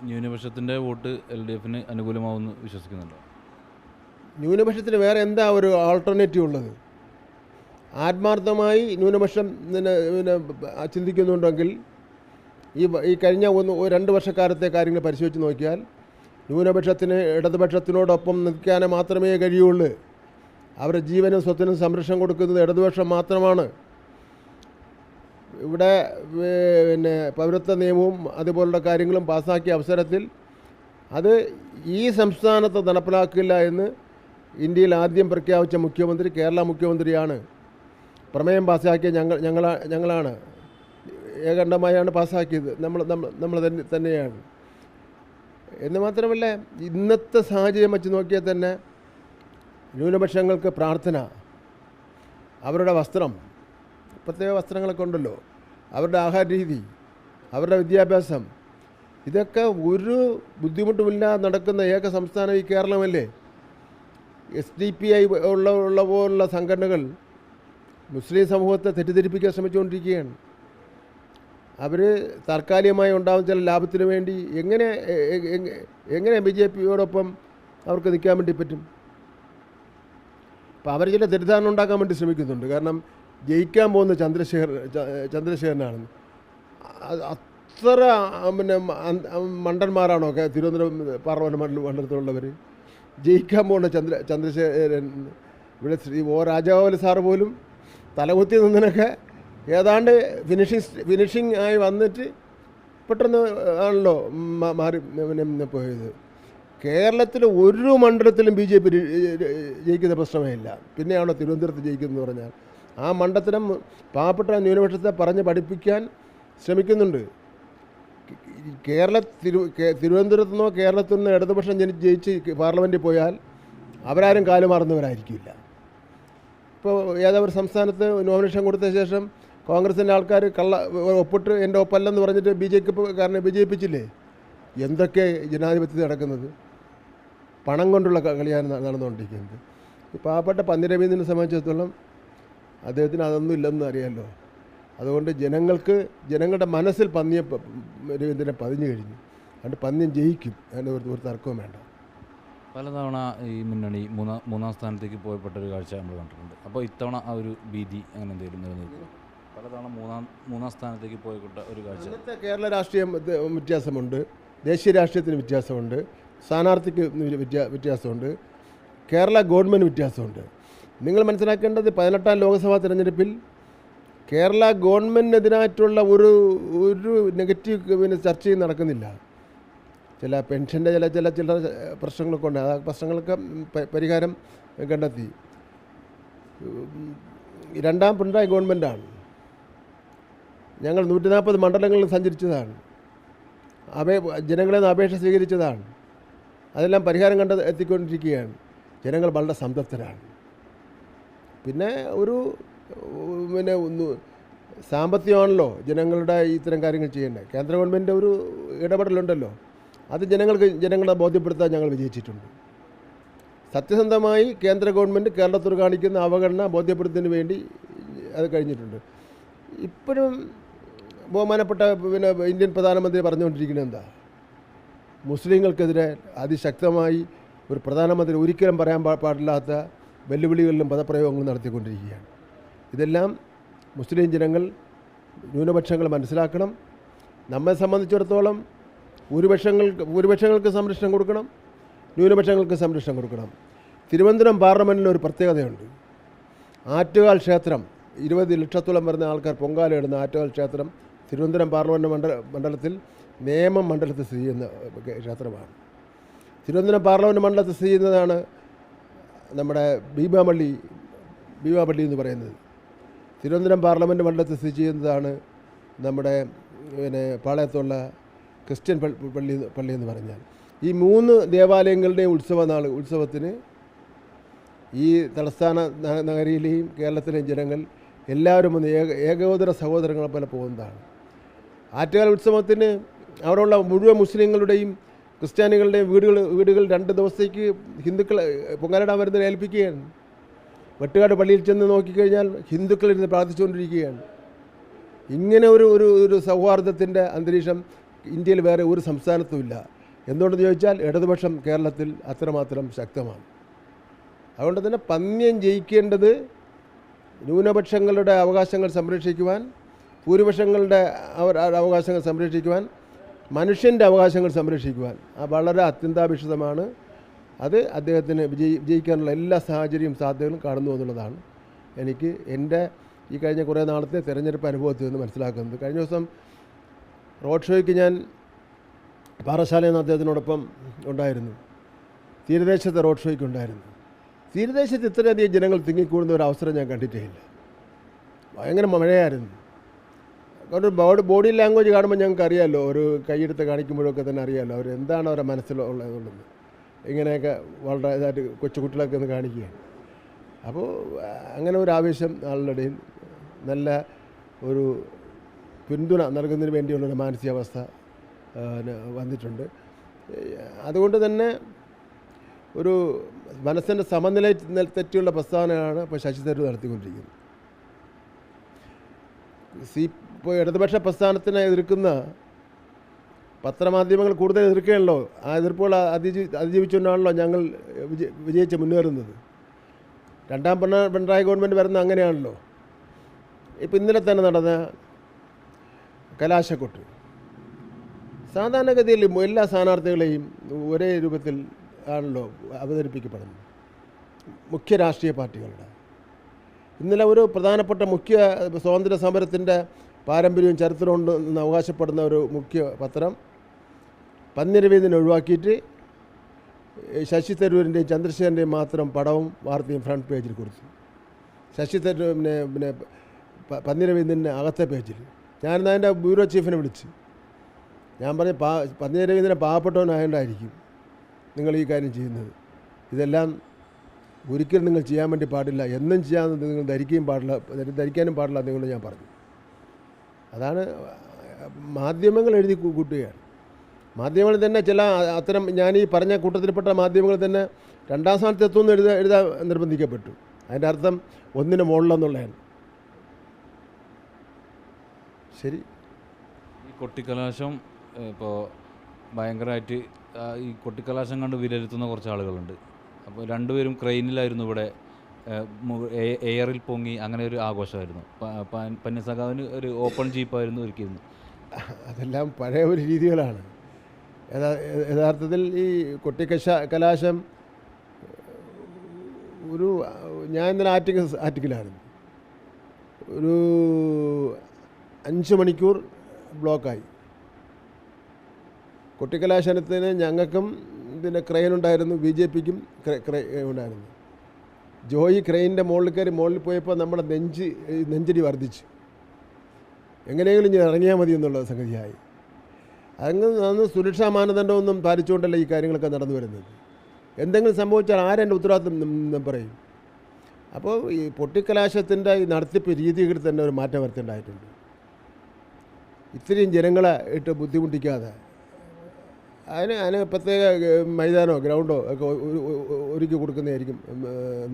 ന്യൂനപക്ഷത്തിൻ്റെ vote LDFന് അനുകൂലമാവുമെന്ന് വിശ്വസിക്കുന്നുണ്ടോ? ന്യൂനപക്ഷത്തിന് വേറെ എന്താ ഒരു ആൾട്ടർനേറ്റീവ് ഉള്ളത്? ആത്മാർത്ഥമായി ന്യൂനപക്ഷം ചിന്തിക്കുന്നുണ്ടെങ്കിൽ ഈ കഴിഞ്ഞ 2 വർഷക്കാലത്തെ കാര്യങ്ങൾ പരിശോധിച്ച് നോക്കിയാൽ ന്യൂനപക്ഷത്തിന് ഇടതുപക്ഷത്തിനോടൊപ്പം നിൽക്കാൻ മാത്രമേ കഴിയുള്ളൂ. അവരുടെ ജീവനും സ്വത്തിനും സംരക്ഷണം കൊടുക്കുന്നത് ഇടതുപക്ഷം മാത്രമാണ്. ഇവിടെ പൗരത്വ നിയമവും അതുപോലുള്ള കാര്യങ്ങളും പാസ്സാക്കിയ അവസരത്തിൽ അത് ഈ സംസ്ഥാനത്ത് നടപ്പിലാക്കില്ല എന്ന് ഇന്ത്യയിൽ ആദ്യം പ്രഖ്യാപിച്ച മുഖ്യമന്ത്രി കേരള മുഖ്യമന്ത്രിയാണ്. പ്രമേയം പാസ്സാക്കിയ ഞങ്ങളാണ്, ഏകണ്ഠമായാണ് പാസ്സാക്കിയത്, നമ്മൾ തന്നെയാണ്. എന്ന് മാത്രമല്ല, ഇന്നത്തെ സാഹചര്യം വെച്ച് നോക്കിയാൽ തന്നെ ന്യൂനപക്ഷങ്ങൾക്ക് പ്രാർത്ഥന, അവരുടെ വസ്ത്രം, പ്രത്യേക വസ്ത്രങ്ങളൊക്കെ ഉണ്ടല്ലോ, അവരുടെ ആഹാര രീതി, അവരുടെ വിദ്യാഭ്യാസം, ഇതൊക്കെ ഒരു ബുദ്ധിമുട്ടുമില്ലാതെ നടക്കുന്ന ഏക സംസ്ഥാനം ഈ കേരളമല്ലേ. SDPI ഉള്ള പോലുള്ള സംഘടനകൾ മുസ്ലിം സമൂഹത്തെ തെറ്റിദ്ധരിപ്പിക്കാൻ ശ്രമിച്ചുകൊണ്ടിരിക്കുകയാണ്. അവർ താൽക്കാലികമായി ഉണ്ടാകുന്ന ചില ലാഭത്തിന് വേണ്ടി എങ്ങനെ BJPയോടൊപ്പം അവർക്ക് നിൽക്കാൻ വേണ്ടി പറ്റും? അപ്പോൾ അവർ ചില തെറ്റിദ്ധാരണ ഉണ്ടാക്കാൻ വേണ്ടി ശ്രമിക്കുന്നുണ്ട്. കാരണം ജയിക്കാൻ പോകുന്ന ചന്ദ്രശേഖരനാണ്. അത്ര മണ്ടന്മാരാണോ തിരുവനന്തപുരം പാർലമെൻറ്റ് മണ്ഡലത്തിലുള്ളവർ? ജയിക്കാൻ പോകുന്ന ചന്ദ്രശേഖരൻ, ഇവിടെ O രാജഗോപാൽ സാറ് പോലും തലകുത്തി നിന്നതിനൊക്കെ ഏതാണ്ട് ഫിനിഷിങ് ആയി വന്നിട്ട് പെട്ടെന്ന് ആണല്ലോ മാറി പോയത്. കേരളത്തിൽ ഒരു മണ്ഡലത്തിലും BJP ജയിക്കുന്ന പ്രശ്നമേ ഇല്ല. പിന്നെയാണോ തിരുവനന്തപുരത്ത് ജയിക്കുന്നതെന്ന് പറഞ്ഞാൽ ആ മണ്ഡലത്തിലും പാവപ്പെട്ട ന്യൂനപക്ഷത്തെ പറഞ്ഞ് പഠിപ്പിക്കാൻ ശ്രമിക്കുന്നുണ്ട്. തിരുവനന്തപുരത്തു നിന്നോ കേരളത്തിൽ നിന്നോ ഇടതുപക്ഷം ജയിച്ച് പാർലമെൻറ്റിൽ പോയാൽ അവരാരും കാലുമാറുന്നവരായിരിക്കില്ല. ഇപ്പോൾ ഏതൊരു സംസ്ഥാനത്ത് നോമിനേഷൻ കൊടുത്ത ശേഷം കോൺഗ്രസിൻ്റെ ആൾക്കാർ ഒപ്പിട്ട് എൻ്റെ ഒപ്പല്ലെന്ന് പറഞ്ഞിട്ട് BJPക്കാരനെ വിജയിപ്പിച്ചില്ലേ? എന്തൊക്കെ ജനാധിപത്യത്തിൽ നടക്കുന്നത്? പണം കൊണ്ടുള്ള കളിയാണ് നടന്നുകൊണ്ടിരിക്കുന്നത്. ഈ പാവപ്പെട്ട പന്നി രവീന്ദ്രനെ സംബന്ധിച്ചിടത്തോളം അദ്ദേഹത്തിന് അതൊന്നും ഇല്ലെന്ന് അറിയാമല്ലോ. അതുകൊണ്ട് ജനങ്ങളുടെ മനസ്സിൽ രവീന്ദ്രനെ പതിഞ്ഞു കഴിഞ്ഞു. അതുകൊണ്ട് പന്ന്യം ജയിക്കും, അതിന് ഒരു തർക്കവും വേണ്ട. പലതവണ ഈ മുന്നണി മൂന്നാം സ്ഥാനത്തേക്ക് പോയപ്പെട്ടൊരു കാഴ്ച നമ്മൾ കണ്ടിട്ടുണ്ട്. അപ്പോൾ ഇത്തവണ ആ ഒരു ഭീതി അങ്ങനെ എന്തെങ്കിലും നിലനിൽക്കുന്നു? പലതവണ മൂന്നാം സ്ഥാനത്തേക്ക് പോയിക്കൊണ്ട ഒരു കാഴ്ച. ഇന്നത്തെ കേരള രാഷ്ട്രീയം വ്യത്യാസമുണ്ട്, ദേശീയ രാഷ്ട്രീയത്തിന് വ്യത്യാസമുണ്ട്, സ്ഥാനാർത്ഥിക്ക് വ്യത്യാസമുണ്ട്, കേരള ഗവൺമെൻറ് വ്യത്യാസമുണ്ട്. നിങ്ങൾ മനസ്സിലാക്കേണ്ടത് 18ാം ലോക്സഭാ തിരഞ്ഞെടുപ്പിൽ കേരള ഗവൺമെൻറ്റിനെതിരായിട്ടുള്ള ഒരു നെഗറ്റീവ് ചർച്ചയും നടക്കുന്നില്ല. ചില പെൻഷൻ്റെ ചില പ്രശ്നങ്ങളൊക്കെ ഉണ്ട്. ആ പ്രശ്നങ്ങൾക്ക് പരിഹാരം കണ്ടെത്തി. രണ്ടാം പിണറായി ഗവൺമെൻറ്റാണ്. ഞങ്ങൾ 140 മണ്ഡലങ്ങളിൽ സഞ്ചരിച്ചതാണ്, ജനങ്ങളിൽ നിന്ന് അപേക്ഷ സ്വീകരിച്ചതാണ്. അതെല്ലാം പരിഹാരം എത്തിക്കൊണ്ടിരിക്കുകയാണ്. ജനങ്ങൾ വളരെ സംതൃപ്തരാണ്. പിന്നെ സാമ്പത്തികമാണല്ലോ ജനങ്ങളുടെ ഇത്തരം കാര്യങ്ങൾ ചെയ്യേണ്ടത്. കേന്ദ്ര ഗവൺമെൻറ് ഒരു ഇടപെടലുണ്ടല്ലോ, അത് ജനങ്ങളെ ബോധ്യപ്പെടുത്താൻ ഞങ്ങൾ വിജയിച്ചിട്ടുണ്ട്. സത്യസന്ധമായി കേന്ദ്ര ഗവൺമെൻറ് കേരളത്തോട് കാണിക്കുന്ന അവഗണന ബോധ്യപ്പെടുത്തുന്നതിന് വേണ്ടി അത് കഴിഞ്ഞിട്ടുണ്ട്. ഇപ്പോഴും ബഹുമാനപ്പെട്ട ഇന്ത്യൻ പ്രധാനമന്ത്രി പറഞ്ഞുകൊണ്ടിരിക്കുന്നത് എന്താ? മുസ്ലിങ്ങൾക്കെതിരെ അതിശക്തമായി ഒരു പ്രധാനമന്ത്രി ഒരിക്കലും പറയാൻ പാടില്ലാത്ത വെല്ലുവിളികളിലും പദപ്രയോഗങ്ങളും നടത്തിക്കൊണ്ടിരിക്കുകയാണ്. ഇതെല്ലാം മുസ്ലിം ജനങ്ങൾ, ന്യൂനപക്ഷങ്ങൾ മനസ്സിലാക്കണം. നമ്മെ സംബന്ധിച്ചിടത്തോളം ഭൂരിപക്ഷങ്ങൾക്ക് സംരക്ഷണം കൊടുക്കണം, ന്യൂനപക്ഷങ്ങൾക്ക് സംരക്ഷണം കൊടുക്കണം. തിരുവനന്തപുരം പാർലമെൻറ്റിന് ഒരു പ്രത്യേകതയുണ്ട്. ആറ്റുകാൽ ക്ഷേത്രം, 20 ലക്ഷത്തോളം വരുന്ന ആൾക്കാർ പൊങ്കാലയിടുന്ന ആറ്റുകാൽ ക്ഷേത്രം തിരുവനന്തപുരം പാർലമെൻറ്റ് മണ്ഡലത്തിൽ നേമം മണ്ഡലത്തിൽ സ്ഥിതി ചെയ്യുന്ന ക്ഷേത്രമാണ്. തിരുവനന്തപുരം പാർലമെൻറ്റ് മണ്ഡലത്തിൽ സ്ഥിതി ചെയ്യുന്നതാണ് നമ്മുടെ ഭീമാപള്ളി എന്ന് പറയുന്നത്. തിരുവനന്തപുരം പാർലമെൻറ്റ് മണ്ഡലത്തിൽ സ്ഥിതി ചെയ്യുന്നതാണ് നമ്മുടെ പാളയത്തുള്ള ക്രിസ്ത്യൻ പള്ളി എന്ന് പറഞ്ഞാൽ. ഈ 3 ദേവാലയങ്ങളുടെയും ഉത്സവത്തിന് ഈ തലസ്ഥാന നഗരിയിലെയും കേരളത്തിലെയും ജനങ്ങൾ എല്ലാവരും ഒന്ന് ഏകോദര സഹോദരങ്ങളെ പോലെ പോകുന്നതാണ്. ആറ്റുകാൽ ഉത്സവത്തിന് അവിടെയുള്ള മുഴുവൻ മുസ്ലിങ്ങളുടെയും ക്രിസ്ത്യാനികളുടെയും വീടുകൾ 2 ദിവസത്തേക്ക് ഹിന്ദുക്കൾ പൊങ്കാലിടാൻ വരുന്നതിനെ ഏൽപ്പിക്കുകയാണ്. വെട്ടുകാട് പള്ളിയിൽ ചെന്ന് നോക്കിക്കഴിഞ്ഞാൽ ഹിന്ദുക്കളിരുന്ന് പ്രാർത്ഥിച്ചുകൊണ്ടിരിക്കുകയാണ്. ഇങ്ങനെ ഒരു സൗഹാർദ്ദത്തിൻ്റെ അന്തരീക്ഷം ഇന്ത്യയിൽ വേറെ ഒരു സംസ്ഥാനത്തുമില്ല. എന്തുകൊണ്ടെന്ന് ചോദിച്ചാൽ ഇടതുപക്ഷം കേരളത്തിൽ അത്രമാത്രം ശക്തമാണ്. അതുകൊണ്ട് തന്നെ പന്ന്യൻ ജയിക്കേണ്ടത് ന്യൂനപക്ഷങ്ങളുടെ അവകാശങ്ങൾ സംരക്ഷിക്കുവാൻ, ഭൂരിപക്ഷങ്ങളുടെ അവകാശങ്ങൾ സംരക്ഷിക്കുവാൻ, മനുഷ്യൻ്റെ അവകാശങ്ങൾ സംരക്ഷിക്കുവാൻ വളരെ അത്യന്താപേക്ഷിതമാണ്. അത് അദ്ദേഹത്തിന് വിജയിക്കാനുള്ള എല്ലാ സാഹചര്യവും സാധ്യതകളും കാണുന്നു എന്നുള്ളതാണ് എനിക്ക് എൻ്റെ ഈ കഴിഞ്ഞ കുറേ നാളത്തെ തെരഞ്ഞെടുപ്പ് അനുഭവത്തിൽ നിന്ന് മനസ്സിലാക്കുന്നത്. കഴിഞ്ഞ ദിവസം റോഡ് ഷോയ്ക്ക് ഞാൻ പാറശാലയിൽ നിന്ന് അദ്ദേഹത്തിനോടൊപ്പം ഉണ്ടായിരുന്നു. തീരദേശത്തെ റോഡ് ഷോയ്ക്ക് ഉണ്ടായിരുന്നു. തീരദേശത്ത് ഇത്രയധികം ജനങ്ങൾ തിങ്ങിക്കൂടുന്ന ഒരു അവസരം ഞാൻ കണ്ടിട്ടേ ഇല്ല. ഭയങ്കര മഴയായിരുന്നു. കാരണം ബോഡി ലാംഗ്വേജ് കാണുമ്പോൾ ഞങ്ങൾക്ക് അറിയാമല്ലോ, ഒരു കൈയെടുത്ത് കാണിക്കുമ്പോഴൊക്കെ തന്നെ അറിയാമല്ലോ അവർ എന്താണ് അവരുടെ മനസ്സിലുള്ളതെന്നുള്ളത്. ഇങ്ങനെയൊക്കെ വളരെ ഇതായിട്ട് കൊച്ചുകുട്ടികളൊക്കെ ഒന്ന് കാണിക്കുകയാണ്. അപ്പോൾ അങ്ങനെ ഒരു ആവേശം ആളുടെ ഇടയിൽ നല്ല ഒരു പിന്തുണ നൽകുന്നതിന് വേണ്ടിയുള്ളൊരു മാനസികാവസ്ഥ വന്നിട്ടുണ്ട്. അതുകൊണ്ട് തന്നെ ഒരു മനസ്സിൻ്റെ സമനില തെറ്റിയുള്ള പ്രസ്താവനയാണ് ഇപ്പോൾ ശശി തരൂർ നടത്തിക്കൊണ്ടിരിക്കുന്നത്. ഇപ്പോൾ ഇടതുപക്ഷ പ്രസ്ഥാനത്തിനെ എതിർക്കുന്ന പത്രമാധ്യമങ്ങൾ കൂടുതൽ എതിർക്കുകയാണല്ലോ. ആ എതിർപ്പുകൾ അതിജീവിച്ചുകൊണ്ടാണല്ലോ ഞങ്ങൾ വിജയിച്ച് മുന്നേറുന്നത്. രണ്ടാം പിണറായി ഗവൺമെൻറ് വരുന്ന അങ്ങനെയാണല്ലോ. ഇപ്പോൾ ഇന്നലെ തന്നെ നടന്ന കലാശക്കൊട്ട് സാധാരണഗതിയിൽ എല്ലാ സ്ഥാനാർത്ഥികളെയും ഒരേ രൂപത്തിൽ ആണല്ലോ അവതരിപ്പിക്കപ്പെടുന്നത്, മുഖ്യ രാഷ്ട്രീയ പാർട്ടികളുടെ. ഇന്നലെ ഒരു പ്രധാനപ്പെട്ട മുഖ്യ സ്വാതന്ത്ര്യ സമരത്തിൻ്റെ പാരമ്പര്യവും ചരിത്രമുണ്ടെന്ന് അവകാശപ്പെടുന്ന ഒരു മുഖ്യ പത്രം പന്ന്യരവീന്ദ്രനെ ഒഴിവാക്കിയിട്ട് ശശി തരൂരിൻ്റെയും ചന്ദ്രശേഖരൻ്റെയും മാത്രം പടവും വാർത്തയും ഫ്രണ്ട് പേജിൽ കൊടുത്തു. ശശി തരൂരിനെ പന്ന്യരവീന്ദ്രനെ അകത്തെ പേജിൽ. ഞാനിന്ന് അതിൻ്റെ ബ്യൂറോ ചീഫിനെ വിളിച്ച് ഞാൻ പറഞ്ഞു, പന്ന്യരവീന്ദ്രനെ പാവപ്പെട്ടവനായതുകൊണ്ടായിരിക്കും നിങ്ങൾ ഈ കാര്യം ചെയ്യുന്നത്. ഇതെല്ലാം ഒരിക്കലും നിങ്ങൾ ചെയ്യാൻ വേണ്ടി പാടില്ല, എന്നും ചെയ്യാമെന്ന് നിങ്ങൾ ധരിക്കാനും പാടില്ല എന്നുകൊണ്ട് ഞാൻ പറഞ്ഞു. അതാണ് മാധ്യമങ്ങൾ എഴുതി കൂട്ടുകയാണ്. മാധ്യമങ്ങൾ തന്നെ ചില അത്തരം ഞാൻ ഈ പറഞ്ഞ കൂട്ടത്തിൽപ്പെട്ട മാധ്യമങ്ങൾ തന്നെ രണ്ടാം സ്ഥാനത്ത് എത്തുമെന്ന് എഴുതാൻ നിർബന്ധിക്കപ്പെട്ടു. അതിൻ്റെ അർത്ഥം ഒന്നിന് മുകളിലെന്നുള്ളതാണ്. ശരി, ഈ കൊട്ടിക്കലാശം ഇപ്പോൾ ഭയങ്കരമായിട്ട് ഈ കൊട്ടിക്കലാശം കണ്ട് വിലയിരുത്തുന്ന കുറച്ച് ആളുകളുണ്ട്. അപ്പോൾ രണ്ടുപേരും ക്രെയിനിലായിരുന്നു ഇവിടെ, എയറിൽ പൊങ്ങി, അങ്ങനെ ഒരു ആഘോഷമായിരുന്നു. പന്ന്യസഖാവിന് ഒരു ഓപ്പൺ ജീപ്പായിരുന്നു ഒരുക്കിയിരുന്നു. അതെല്ലാം പഴയ ഒരു രീതികളാണ്. യഥാർത്ഥത്തിൽ ഈ കൊട്ടിക്കലാശം ഒരു ഞാൻ ഇന്നലെ ആറ്റിക്കലായിരുന്നു. ഒരു 5 മണിക്കൂർ ബ്ലോക്കായി. കൊട്ടിക്കലാശനത്തിന് ഞങ്ങൾക്കും പിന്നെ ക്രെയിൻ ഉണ്ടായിരുന്നു, BJPക്കും ഉണ്ടായിരുന്നു. ജോയി ക്രെയിനിൻ്റെ മുകളിൽ പോയപ്പോൾ നമ്മുടെ നെഞ്ചടി വർദ്ധിച്ചു. എങ്ങനെയെങ്കിലും ഞാൻ ഇറങ്ങിയാൽ മതി എന്നുള്ള സംഗതിയായി. അന്ന് സുരക്ഷാ മാനദണ്ഡമൊന്നും പാലിച്ചുകൊണ്ടല്ല ഈ കാര്യങ്ങളൊക്കെ നടന്നു വരുന്നത്. എന്തെങ്കിലും സംഭവിച്ചാൽ ആരെൻ്റെ ഉത്തരവാദിത്വം പറയും. അപ്പോൾ ഈ പൊട്ടിക്കലാശത്തിൻ്റെ ഈ നടത്തിപ്പ് രീതികളിൽ തന്നെ ഒരു മാറ്റം വരുത്തേണ്ടതായിട്ടുണ്ട്. ഇത്രയും ജനങ്ങളെ ഇട്ട് ബുദ്ധിമുട്ടിക്കാതെ അതിന് പ്രത്യേക മൈതാനോ ഗ്രൗണ്ടോ ഒക്കെ ഒരുക്കി കൊടുക്കുന്നതായിരിക്കും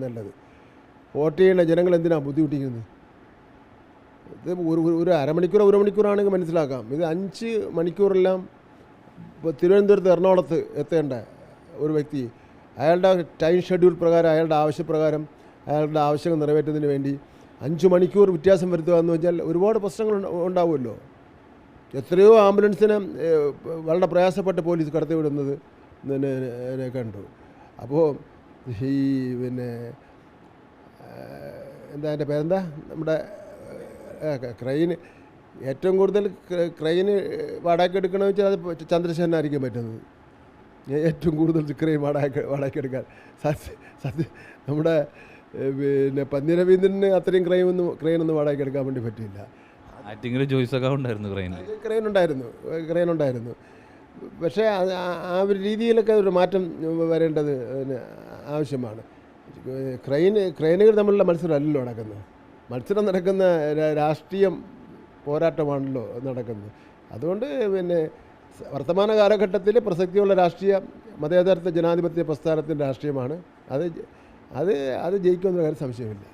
നല്ലത്. വോട്ട് ചെയ്യുന്ന ജനങ്ങൾ എന്തിനാണ് ബുദ്ധിമുട്ടിക്കുന്നത്? ഇത് ഒരു അരമണിക്കൂറോ 1 മണിക്കൂറാണെങ്കിൽ മനസ്സിലാക്കാം. ഇത് 5 മണിക്കൂറെല്ലാം ഇപ്പോൾ തിരുവനന്തപുരത്ത് എറണാകുളത്ത് എത്തേണ്ട ഒരു വ്യക്തി അയാളുടെ ടൈം ഷെഡ്യൂൾ പ്രകാരം അയാളുടെ ആവശ്യപ്രകാരം അയാളുടെ ആവശ്യങ്ങൾ നിറവേറ്റുന്നതിന് വേണ്ടി 5 മണിക്കൂർ വ്യത്യാസം വരുത്തുക എന്ന് വെച്ചാൽ ഒരുപാട് പ്രശ്നങ്ങൾ ഉണ്ടാവുമല്ലോ. എത്രയോ ആംബുലൻസിനെ വളരെ പ്രയാസപ്പെട്ട് പോലീസ് കടത്തിവിടുന്നത് കണ്ടു. അപ്പോൾ ഈ പിന്നെ എന്താ എൻ്റെ പേരെന്താ, നമ്മുടെ ക്രെയിന് ഏറ്റവും കൂടുതൽ ക്രെയിന് വാടകയ്ക്ക് എടുക്കണമെന്ന് വെച്ചാൽ അത് ചന്ദ്രശേഖരനായിരിക്കും പറ്റുന്നത്. ഏറ്റവും കൂടുതൽ ക്രെയിൻ വാടകയ്ക്ക് എടുക്കാൻ നമ്മുടെ പിന്നെ പന്ന്യരവീന്ദ്രന് അത്രയും ക്രെയിനൊന്നും വാടകയ്ക്ക് എടുക്കാൻ വേണ്ടി പറ്റില്ല. ക്രെയിൻ ഉണ്ടായിരുന്നു. പക്ഷേ ആ ഒരു രീതിയിലൊക്കെ ഒരു മാറ്റം വരേണ്ടത് ആവശ്യമാണ്. ക്രെയിനുകൾ തമ്മിലുള്ള മത്സരമല്ലല്ലോ നടക്കുന്നത്. മത്സരം നടക്കുന്ന രാഷ്ട്രീയം പോരാട്ടമാണല്ലോ നടക്കുന്നത്. അതുകൊണ്ട് പിന്നെ വർത്തമാന കാലഘട്ടത്തിൽ പ്രസക്തിയുള്ള രാഷ്ട്രീയ മതേതരത്വ ജനാധിപത്യ പ്രസ്ഥാനത്തിൻ്റെ രാഷ്ട്രീയമാണ്. അത് ജയിക്കുമെന്ന കാര്യം സംശയമില്ല.